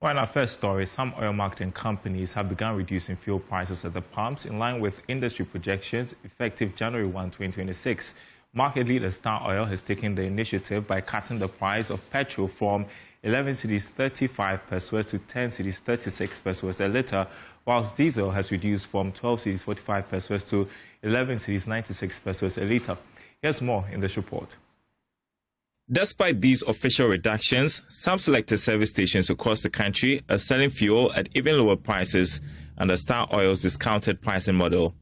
Well, in our first story, some oil marketing companies have begun reducing fuel prices at the pumps in line with industry projections effective January 1, 2026. Market leader Star Oil has taken the initiative by cutting the price of petrol from 11 cedis 35 pesos to 10 cedis 36 pesos a litre, whilst diesel has reduced from 12 cedis 45 pesos to 11 cedis 96 pesos a litre. Here's more in this report. Despite these official reductions, some selected service stations across the country are selling fuel at even lower prices under Star Oil's discounted pricing model.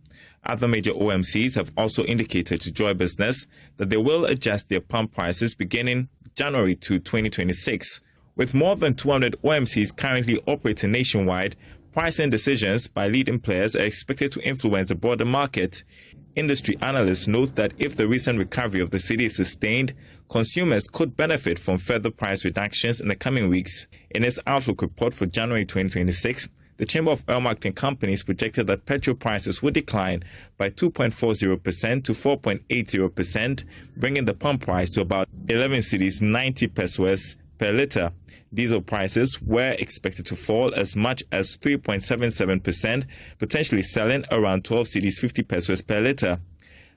Other major OMCs have also indicated to Joy Business that they will adjust their pump prices beginning January 2, 2026. With more than 200 OMCs currently operating nationwide, pricing decisions by leading players are expected to influence the broader market. Industry analysts note that if the recent recovery of the city is sustained, consumers could benefit from further price reductions in the coming weeks. In its Outlook report for January 2026, the Chamber of Oil Marketing Companies projected that petrol prices would decline by 2.40% to 4.80%, bringing the pump price to about 11 cedis 90 pesos per litre. Diesel prices were expected to fall as much as 3.77%, potentially selling around 12 cedis 50 pesos per litre.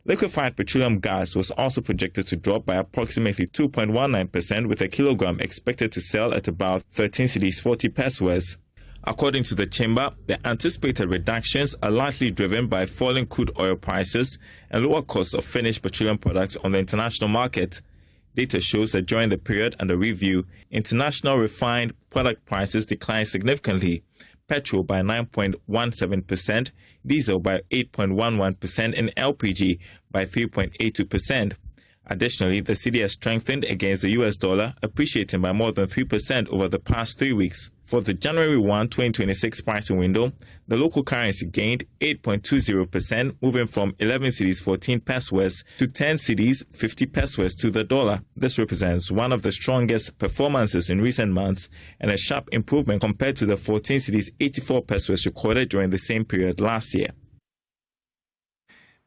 Liquefied petroleum gas was also projected to drop by approximately 2.19%, with a kilogram expected to sell at about 13 cedis 40 pesos. According to the chamber, the anticipated reductions are largely driven by falling crude oil prices and lower costs of finished petroleum products on the international market. Data shows that during the period under review, international refined product prices declined significantly, petrol by 9.17%, diesel by 8.11%, and LPG by 3.82%. Additionally, the cedi has strengthened against the US dollar, appreciating by more than 3% over the past 3 weeks. For the January 1, 2026 pricing window, the local currency gained 8.20%, moving from 11 cedis 14 pesos to 10 cedis 50 pesos to the dollar. This represents one of the strongest performances in recent months and a sharp improvement compared to the 14 cedis 84 pesos recorded during the same period last year.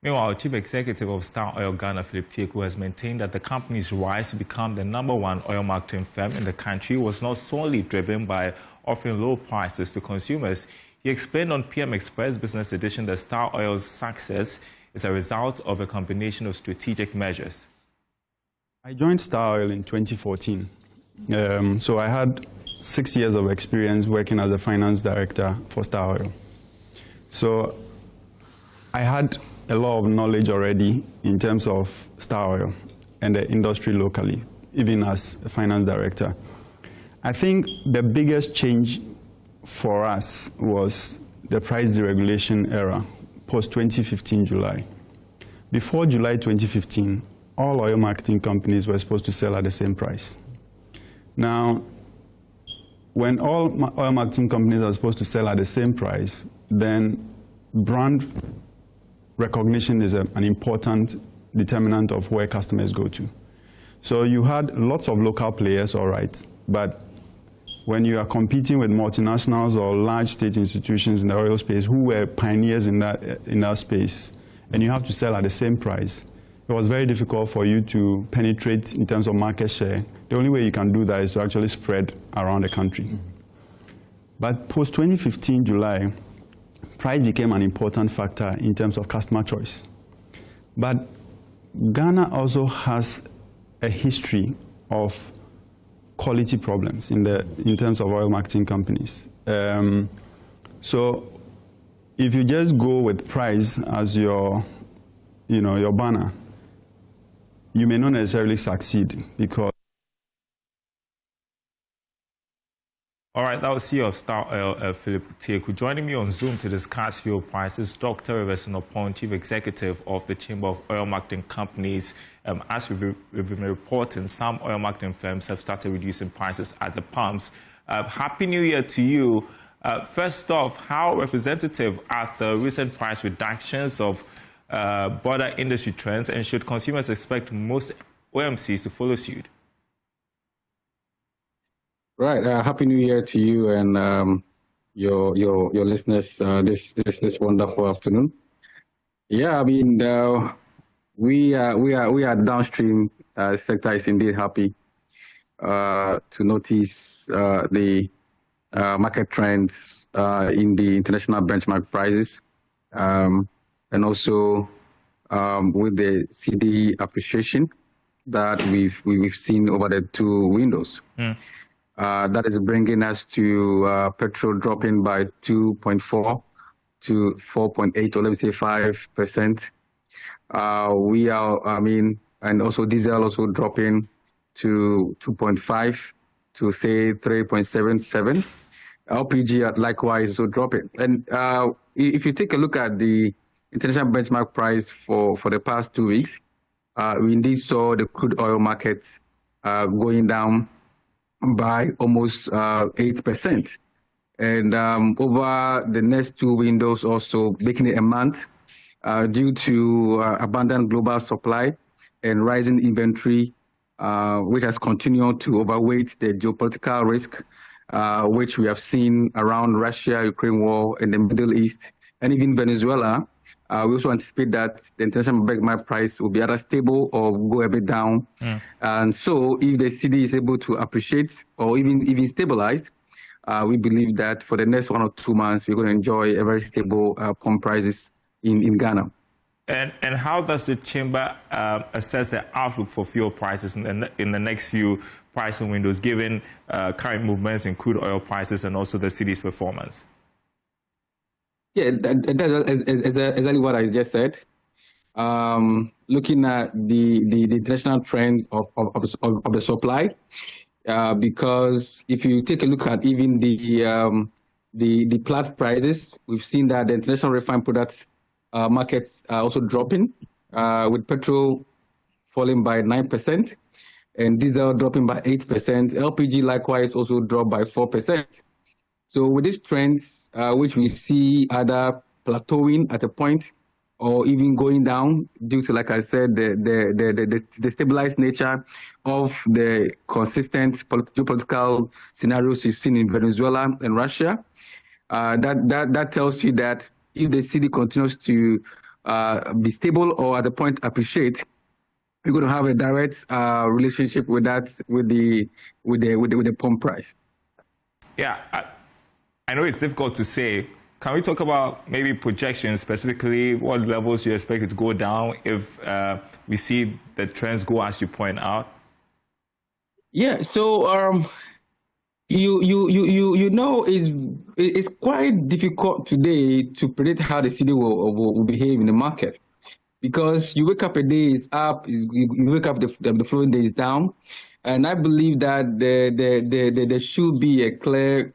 Meanwhile, Chief Executive of Star Oil Ghana, Philip Tieku, has maintained that the company's rise to become the #1 oil marketing firm in the country was not solely driven by offering low prices to consumers. He explained on PM Express Business Edition that Star Oil's success is a result of a combination of strategic measures. I joined Star Oil in 2014. So I had 6 years of experience working as a finance director for Star Oil. So I had a lot of knowledge already in terms of Star Oil and the industry locally, even as a finance director. I think the biggest change for us was the price deregulation era, post-2015 July. Before July 2015, all oil marketing companies were supposed to sell at the same price. Now, when all oil marketing companies are supposed to sell at the same price, then brand recognition is an important determinant of where customers go to. So you had lots of local players, all right, but when you are competing with multinationals or large state institutions in the oil space who were pioneers in that space, and you have to sell at the same price, it was very difficult for you to penetrate in terms of market share. The only way you can do that is to actually spread around the country. But post-2015 July, price became an important factor in terms of customer choice. But Ghana also has a history of quality problems in terms of oil marketing companies. So if you just go with price as your banner, you may not necessarily succeed because. All right, that was CEO of Star Oil, Philip Tieku. Joining me on Zoom to discuss fuel prices, Dr. Revesinopon, Chief Executive of the Chamber of Oil Marketing Companies. As we've been reporting, some oil marketing firms have started reducing prices at the pumps. Happy New Year to you. First off, how representative are the recent price reductions of broader industry trends, and should consumers expect most OMCs to follow suit? Right. Happy New Year to you and your listeners this wonderful afternoon. Yeah, I mean we are downstream sector is indeed happy to notice the market trends in the international benchmark prices, and also with the Cedi appreciation that we've seen over the two windows. That is bringing us to petrol dropping by 2.4 to 4.8, or let me say 5%. And also diesel also dropping to 2.5 to say 3.77. LPG likewise also dropping. And if you take a look at the international benchmark price for the past 2 weeks, we indeed saw the crude oil market going down by almost 8%. And over the next two windows also, making it a month, due to abundant global supply and rising inventory, which has continued to overweight the geopolitical risk, which we have seen around Russia-Ukraine war in the Middle East, and even Venezuela. We also anticipate that the international benchmark price will be either stable or go a bit down. And so if the Cedi is able to appreciate or even stabilize, we believe that for the next 1 or 2 months, we're going to enjoy a very stable pump prices in Ghana. And how does the chamber assess the outlook for fuel prices in the next few pricing windows, given current movements in crude oil prices and also the Cedi's performance? Yeah, that's exactly what I just said. Looking at the international trends of the supply, because if you take a look at even the Platts prices, we've seen that the international refined products markets are also dropping, with petrol falling by 9% and diesel dropping by 8%. LPG likewise also dropped by 4%. So with these trends, which we see either plateauing at a point or even going down due to, like I said, the stabilized nature of the consistent geopolitical scenarios you've seen in Venezuela and Russia, that tells you that if the Cedi continues to be stable or at the point appreciate, we're going to have a direct relationship with that, with the pump price. Yeah, I know it's difficult to say. Can we talk about maybe projections, specifically what levels you expect it to go down if we see the trends go as you point out? Yeah, so you know, it's quite difficult today to predict how the Cedi will behave in the market, because you wake up a day is up, you wake up the following day is down, and I believe that there should be a clear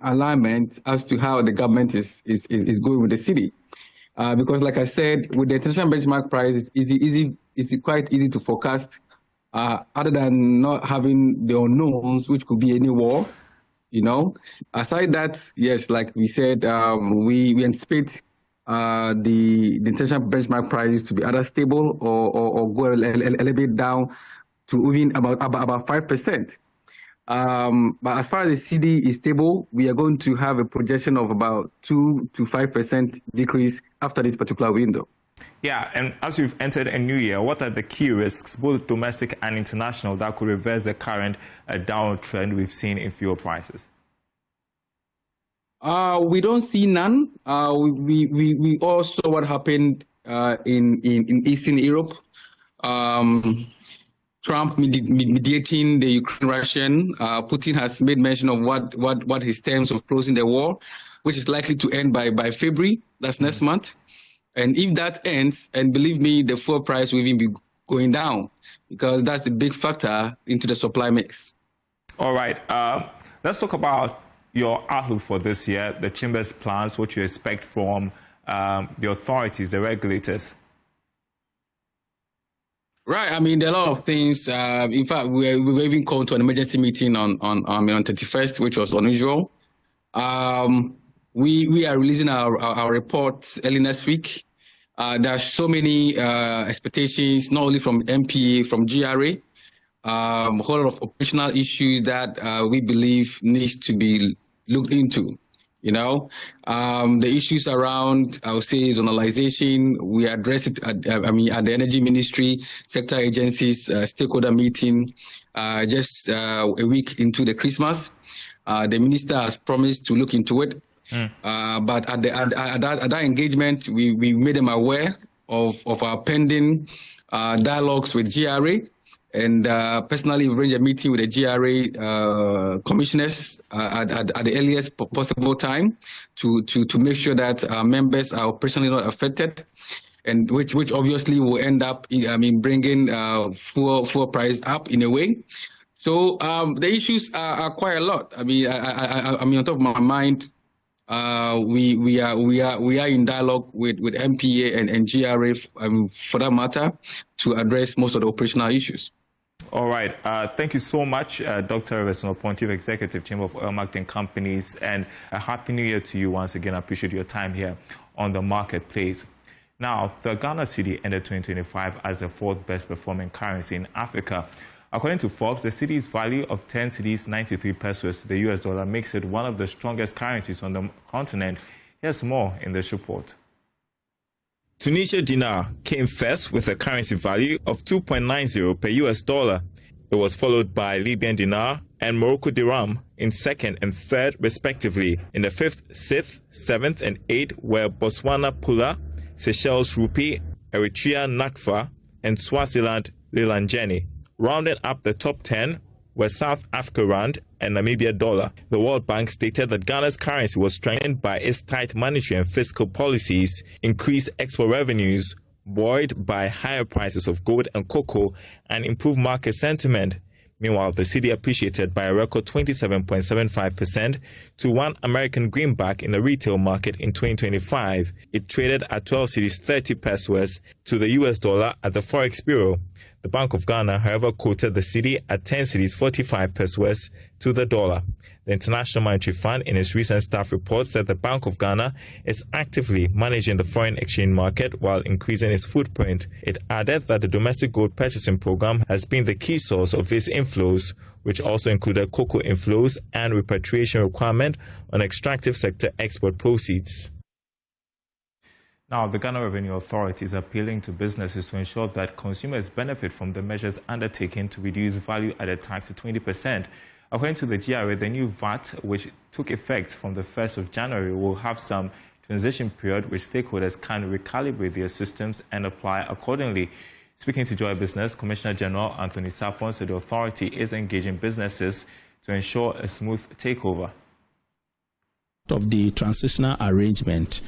alignment as to how the government is going with the Cedi, because like I said, with the international benchmark price, it's quite easy to forecast. Other than not having the unknowns, which could be any war, you know. Aside that, yes, like we said, we anticipate the international benchmark prices to be either stable or go a little bit down to even about 5%. But as far as the Cedi is stable, we are going to have a projection of about 2 to 5% decrease after this particular window. Yeah, and as we've entered a new year, what are the key risks, both domestic and international, that could reverse the current downward trend we've seen in fuel prices? We don't see none. We all saw what happened in Eastern Europe. Trump mediating the Ukraine-Russian. Putin has made mention of what his terms of closing the war, which is likely to end by February. That's next month. And if that ends, and believe me, the fuel price will even be going down, because that's the big factor into the supply mix. All right. Let's talk about your outlook for this year, the Chamber's plans, what you expect from the authorities, the regulators. Right. I mean, there are a lot of things. In fact, we were even called to an emergency meeting on 31st, which was unusual. We are releasing our report early next week. There are so many expectations, not only from MPA, from GRA, a whole lot of operational issues that we believe needs to be looked into. You know, the issues around, I would say, zonalization, we address it at the Energy Ministry, sector agencies, stakeholder meeting, just a week into the Christmas. The minister has promised to look into it. But at that engagement, we made them aware of our pending dialogues with GRA. And personally, we arranged a meeting with the GRA commissioners at the earliest possible time to make sure that our members are operationally not affected, and which obviously will end up, bringing fuel price up in a way. So the issues are quite a lot. I mean, on top of my mind, we are in dialogue with MPA and GRA, for that matter, to address most of the operational issues. All right. Thank you so much, Dr. Everson, Chief Executive, Chamber of Oil Marketing Companies, and a Happy New Year to you once again. I appreciate your time here on the Marketplace. Now, the Ghana Cedi ended 2025 as the fourth best performing currency in Africa. According to Forbes, the Cedi's value of 10 cedis, 93 pesos to the US dollar, makes it one of the strongest currencies on the continent. Here's more in this report. Tunisia dinar came first with a currency value of 2.90 per US dollar. It was followed by Libyan dinar and Morocco dirham in second and third respectively. In the fifth, sixth, seventh and eighth were Botswana pula, Seychelles rupee, Eritrea nakfa and Swaziland lilangeni. Rounding up the top 10 were South Africa rand and Namibia dollar. The World Bank stated that Ghana's currency was strengthened by its tight monetary and fiscal policies, increased export revenues, buoyed by higher prices of gold and cocoa, and improved market sentiment. Meanwhile, the cedi appreciated by a record 27.75% to one American greenback in the retail market in 2025. It traded at 12 cedis 30 pesos to the US dollar at the Forex Bureau. The Bank of Ghana, however, quoted the cedi at 10 cedis 45 pesos to the dollar. The International Monetary Fund, in its recent staff report, said the Bank of Ghana is actively managing the foreign exchange market while increasing its footprint. It added that the domestic gold purchasing program has been the key source of its inflows, which also included cocoa inflows and repatriation requirement on extractive sector export proceeds. Now, the Ghana Revenue Authority is appealing to businesses to ensure that consumers benefit from the measures undertaken to reduce value-added tax to 20%. According to the GRA, the new VAT, which took effect from the 1st of January, will have some transition period which stakeholders can recalibrate their systems and apply accordingly. Speaking to Joy Business, Commissioner General Anthony Sapon said the authority is engaging businesses to ensure a smooth takeover. Of the transitional arrangement,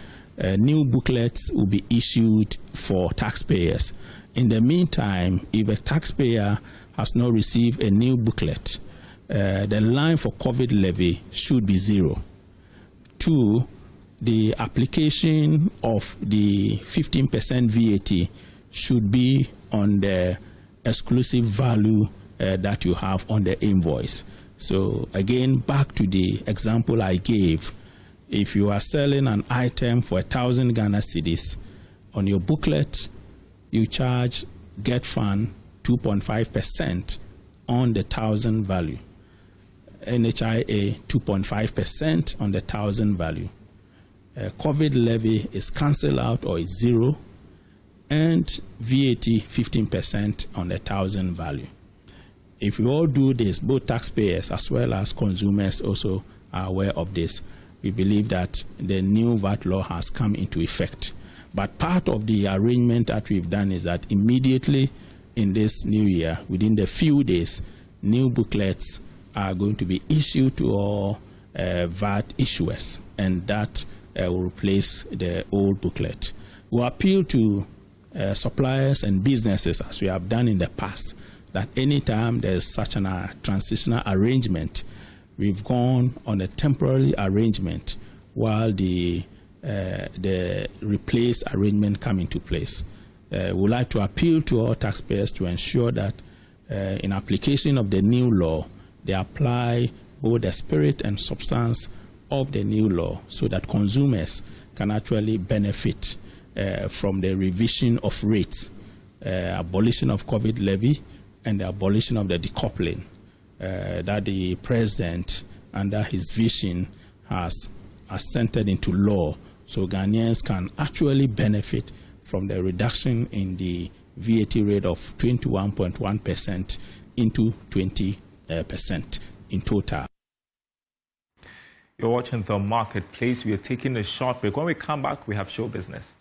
new booklets will be issued for taxpayers. In the meantime, if a taxpayer has not received a new booklet, the line for COVID levy should be 0. 2, the application of the 15% VAT should be on the exclusive value that you have on the invoice. So again, back to the example I gave. If you are selling an item for 1,000 Ghana cedis, on your booklet, you charge Get Fund 2.5% on the 1,000 value. NHIA 2.5% on the 1,000 value. COVID levy is cancelled out or it's 0, and VAT 15% on the 1,000 value. If we all do this, both taxpayers as well as consumers also are aware of this, we believe that the new VAT law has come into effect. But part of the arrangement that we've done is that immediately in this new year, within the few days, new booklets are going to be issued to all VAT issuers, and that will replace the old booklet. We appeal to suppliers and businesses, as we have done in the past, that anytime there's such a transitional arrangement, we've gone on a temporary arrangement while the replaced arrangement come into place. We would like to appeal to all taxpayers to ensure that in application of the new law, they apply both the spirit and substance of the new law so that consumers can actually benefit from the revision of rates, abolition of COVID levy, and the abolition of the decoupling that the president, under his vision, has assented into law, so Ghanaians can actually benefit from the reduction in the VAT rate of 21.1% into 20% in total. You're watching The Marketplace. We are taking a short break. When we come back, we have show business.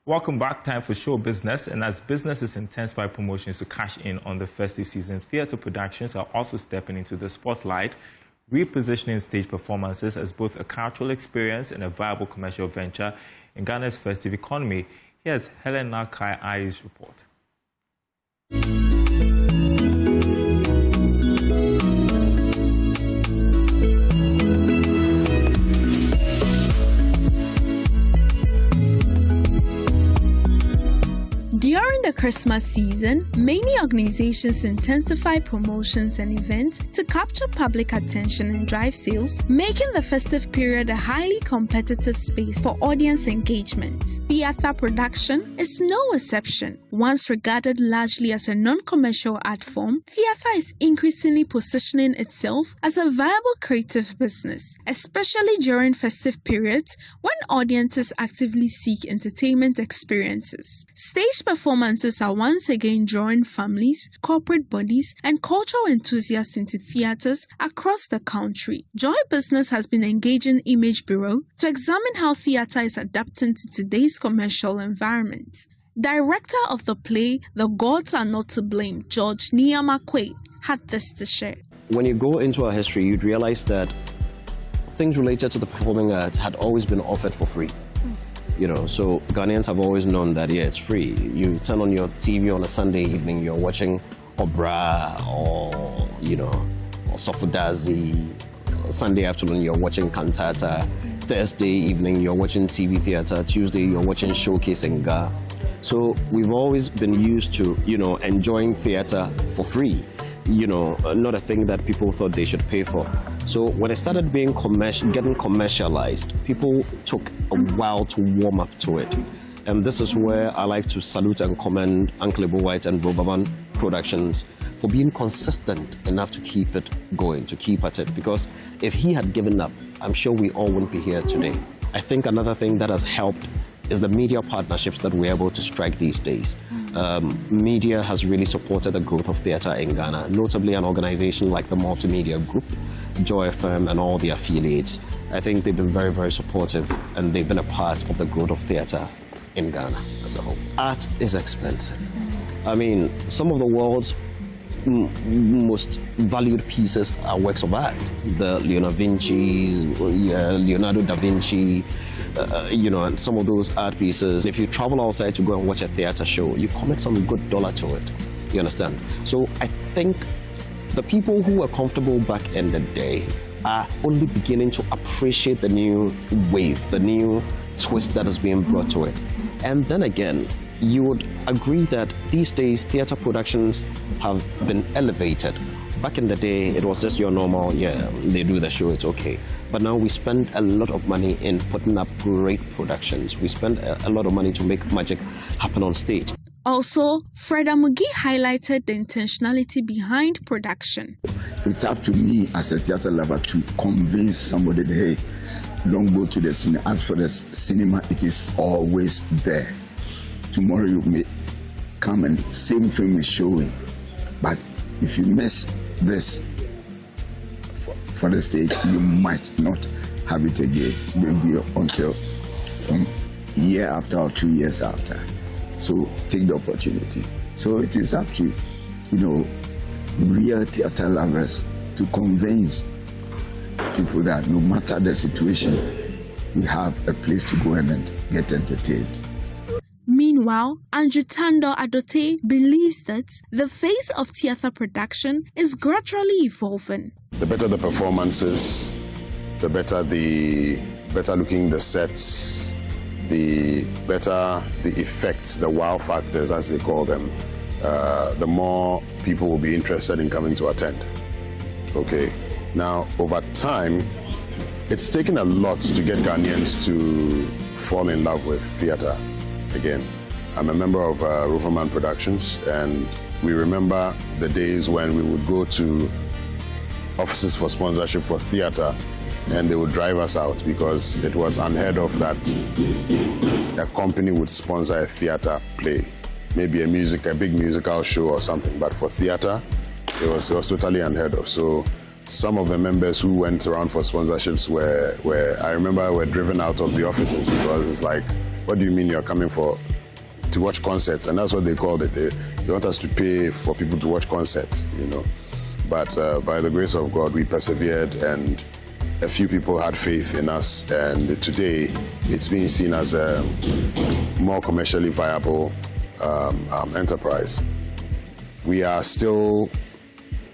Welcome back. Time for show business. And as businesses intensify promotions to cash in on the festive season, theatre productions are also stepping into the spotlight, repositioning stage performances as both a cultural experience and a viable commercial venture in Ghana's festive economy. Here's Helena Kai Aye's report. During the Christmas season, many organizations intensify promotions and events to capture public attention and drive sales, making the festive period a highly competitive space for audience engagement. Theatre production is no exception. Once regarded largely as a non-commercial art form, theatre is increasingly positioning itself as a viable creative business, especially during festive periods when audiences actively seek entertainment experiences. Stage performances are once again drawing families, corporate bodies, and cultural enthusiasts into theatres across the country. Joy Business has been engaging Image Bureau to examine how theatre is adapting to today's commercial environment. Director of the play The Gods Are Not to Blame, George Niyamakwe, had this to share. When you go into our history, you'd realize that things related to the performing arts had always been offered for free. You know, so Ghanaians have always known that, yeah, it's free. You turn on your TV on a Sunday evening, you're watching opera or, you know, or Sofudazi. Sunday afternoon, you're watching cantata. Thursday evening, you're watching TV theater. Tuesday, you're watching showcase and Ga. So we've always been used to, you know, enjoying theater for free. You know, not a thing that people thought they should pay for. So when it started being getting commercialized, people took a while to warm up to it. And this is where I like to salute and commend Uncle Ebo White and Robaman Productions for being consistent enough to keep it going, to keep at it. Because if he had given up, I'm sure we all wouldn't be here today. I think another thing that has helped is the media partnerships that we're able to strike these days. Media has really supported the growth of theatre in Ghana, notably an organization like the Multimedia Group, Joy FM, and all the affiliates. I think they've been very, very supportive, and they've been a part of the growth of theatre in Ghana as a whole. Art is expensive. I mean, some of the world's most valued pieces are works of art. The Leonardo da Vinci, you know, and some of those art pieces. If you travel outside to go and watch a theater show, you commit some good dollar to it. You understand? So I think the people who were comfortable back in the day are only beginning to appreciate the new wave, the new twist that is being brought to it. And then again, you would agree that these days theater productions have been elevated. Back in the day, it was just your normal, yeah, they do the show, it's okay. But now we spend a lot of money in putting up great productions. We spend a lot of money to make magic happen on stage. Also, Fred Amugi highlighted the intentionality behind production. It's up to me as a theater lover to convince somebody that, hey, don't go to the cinema. As for the cinema, it is always there. Tomorrow you may come and same film is showing. But if you miss this for the stage, you might not have it again, maybe until some year after or 2 years after. So take the opportunity. So it is up to, you know, real theater lovers to convince people that no matter the situation, we have a place to go and get entertained. Meanwhile, Andrew Tando Adote believes that the face of theatre production is gradually evolving. The better the performances, the better looking the sets, the better the effects, the wow factors as they call them, the more people will be interested in coming to attend. Okay. Now, over time, it's taken a lot to get Ghanaians to fall in love with theatre. Again, I'm a member of Roverman Productions, and we remember the days when we would go to offices for sponsorship for theatre, and they would drive us out because it was unheard of that a company would sponsor a theatre play, maybe a big musical show or something. But for theatre, it was totally unheard of. So some of the members who went around for sponsorships were I remember were driven out of the offices because it's like, what do you mean you're coming to watch concerts? And that's what they called it. They want us to pay for people to watch concerts, you know. But by the grace of God, we persevered, and a few people had faith in us, and today it's being seen as a more commercially viable enterprise. We are still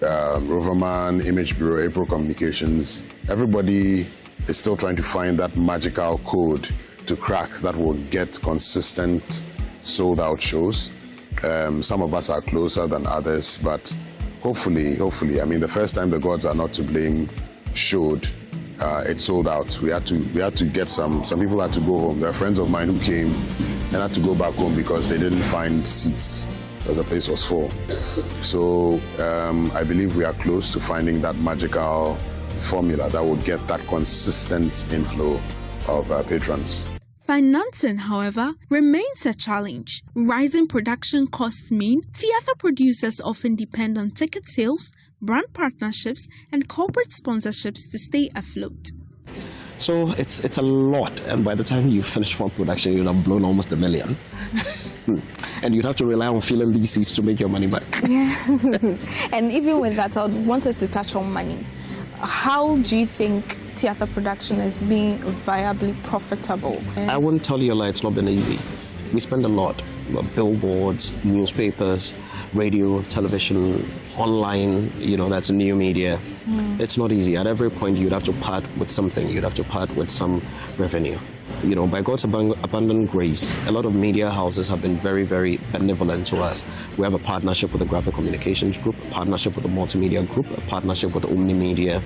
Roverman, Image Bureau, April Communications. Everybody is still trying to find that magical code to crack that will get consistent sold-out shows. Some of us are closer than others, but hopefully, I mean, the first time the gods are not to blame showed, it sold out. We had to get some people had to go home. There are friends of mine who came and had to go back home because they didn't find seats because the place was full. So I believe we are close to finding that magical formula that will get that consistent inflow of patrons. Financing, however, remains a challenge. Rising production costs mean theatre producers often depend on ticket sales, brand partnerships, and corporate sponsorships to stay afloat. So it's a lot, and by the time you finish one production, you'll have blown almost $1 million. And you'd have to rely on filling these seats to make your money back. Yeah. And even with that, I want us to touch on money. How do you think theatre production is being viably profitable? I wouldn't tell you a lie, it's not been easy. We spend a lot. Billboards, newspapers, radio, television, online, you know, that's new media. It's not easy. At every point, you'd have to part with something. You'd have to part with some revenue. You know, by God's abundant grace, a lot of media houses have been very, very benevolent to us. We have a partnership with the Graphic Communications Group, a partnership with the Multimedia Group, a partnership with the Omnimedia,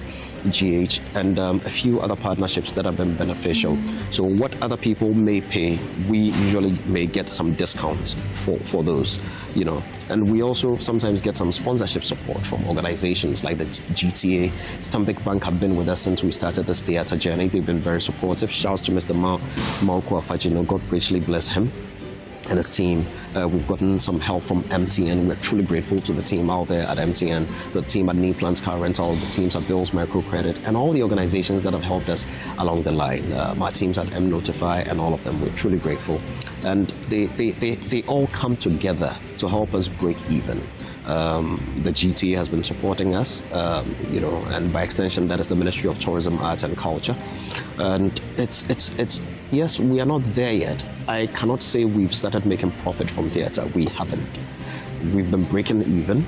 GH, and a few other partnerships that have been beneficial. So what other people may pay, we usually may get some discounts for those, you know. And we also sometimes get some sponsorship support from organizations like the GTA. Stanbic Bank have been with us since we started this theatre journey. They've been very supportive. Shouts to Mr. Malko Afajino. God richly bless him and his team. We've gotten some help from MTN. We're truly grateful to the team out there at MTN, the team at Neplans Car Rental, the teams at Bills Microcredit, and all the organizations that have helped us along the line. My teams at M-Notify and all of them. We're truly grateful. And they all come together to help us break even. The GTA has been supporting us, you know, and by extension, that is the Ministry of Tourism, Arts and Culture. And it's yes, we are not there yet. I cannot say we've started making profit from theatre. We haven't. We've been breaking even.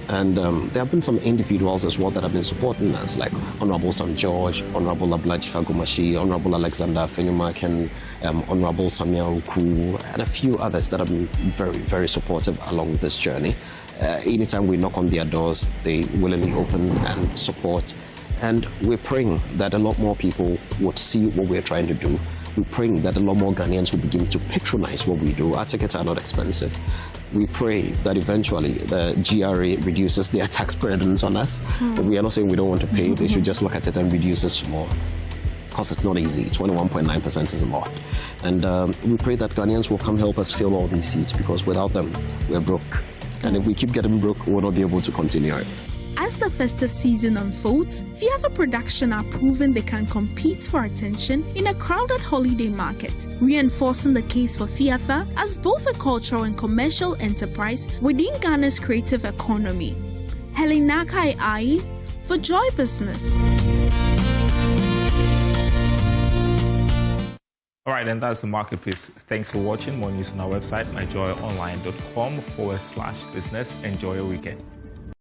And there have been some individuals as well that have been supporting us, like Honorable St. George, Honorable Ablaji Fagumashi, Honorable Alexander Fenyumaken, Honorable Samia Uku, and a few others that have been very, very supportive along this journey. Anytime we knock on their doors, they willingly open and support. And we're praying that a lot more people would see what we're trying to do. We're praying that a lot more Ghanaians will begin to patronize what we do. Our tickets are not expensive. We pray that eventually the GRA reduces their tax burdens on us. But we are not saying we don't want to pay. They should just look at it and reduce it more. Because it's not easy. 21.9% is a lot. And we pray that Ghanaians will come help us fill all these seats, because without them, we're broke. And if we keep getting broke, we'll not be able to continue it. As the festive season unfolds, theatre production are proving they can compete for attention in a crowded holiday market, reinforcing the case for theatre as both a cultural and commercial enterprise within Ghana's creative economy. Helena Kai for Joy Business. All right, and that's the Marketplace. Thanks for watching. More news on our website, myjoyonline.com/business. Enjoy your weekend.